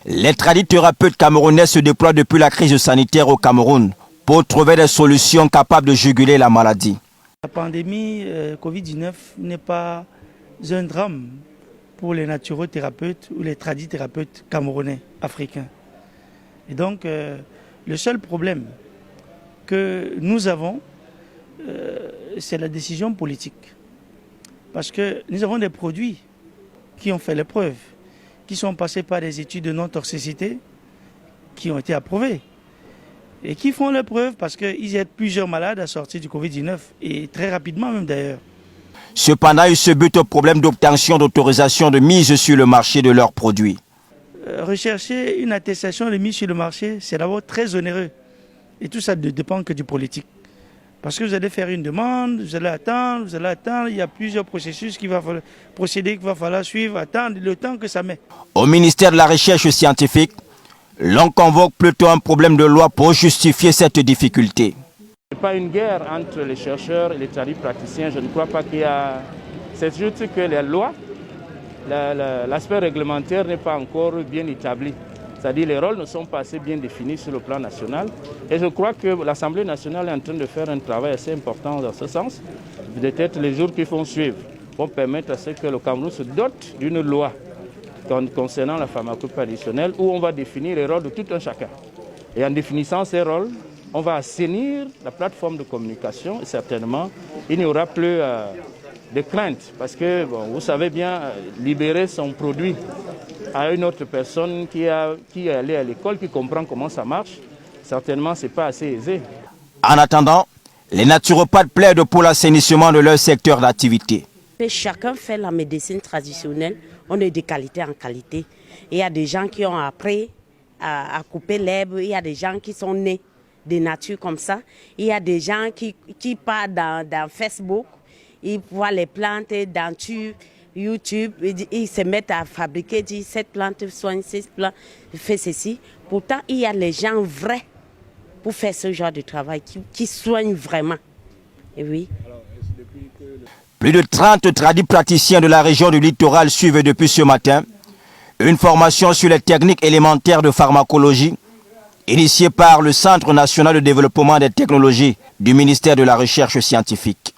Les tradithérapeutes camerounais se déploient depuis la crise sanitaire au Cameroun pour trouver des solutions capables de juguler la maladie. La pandémie Covid-19 n'est pas un drame pour les naturothérapeutes ou les tradithérapeutes camerounais, africains. Et donc, le seul problème que nous avons, c'est la décision politique. Parce que nous avons des produits qui ont fait les preuves, qui sont passés par des études de non-toxicité, qui ont été approuvées, et qui font les preuves parce qu'ils aident plusieurs malades à sortir du Covid-19, et très rapidement même d'ailleurs. Cependant, ils se butent au problème d'obtention d'autorisation de mise sur le marché de leurs produits. Rechercher une attestation de mise sur le marché, c'est d'abord très onéreux. Et tout ça ne dépend que du politique. Parce que vous allez faire une demande, vous allez attendre, il y a plusieurs procédés qu'il va falloir suivre, attendre le temps que ça met. Au ministère de la Recherche scientifique, l'on convoque plutôt un problème de loi pour justifier cette difficulté. Ce n'est pas une guerre entre les chercheurs et les praticiens, je ne crois pas qu'il y a... C'est juste que les lois, l'aspect réglementaire n'est pas encore bien établi. C'est-à-dire les rôles ne sont pas assez bien définis sur le plan national. Et je crois que l'Assemblée nationale est en train de faire un travail assez important dans ce sens. Peut-être les jours qui vont suivre vont permettre à ce que le Cameroun se dote d'une loi concernant la pharmacopée additionnelle où on va définir les rôles de tout un chacun. Et en définissant ces rôles, on va assainir la plateforme de communication et certainement il n'y aura plus de crainte. Parce que bon, vous savez bien, libérer son produit à une autre personne qui est allée à l'école, qui comprend comment ça marche, certainement ce n'est pas assez aisé. En attendant, les naturopathes plaident pour l'assainissement de leur secteur d'activité. Chacun fait la médecine traditionnelle, on est de qualité en qualité. Il y a des gens qui ont appris à couper l'herbe, il y a des gens qui sont nés de nature comme ça, il y a des gens qui partent dans Facebook, ils voient les plantes dans YouTube, ils se mettent à fabriquer, disent cette plante soigne, cette plante fait ceci. Pourtant, il y a les gens vrais pour faire ce genre de travail qui soignent vraiment. Et oui. Plus de 30 tradipraticiens de la région du littoral suivent depuis ce matin une formation sur les techniques élémentaires de pharmacologie initiée par le Centre national de développement des technologies du ministère de la Recherche scientifique.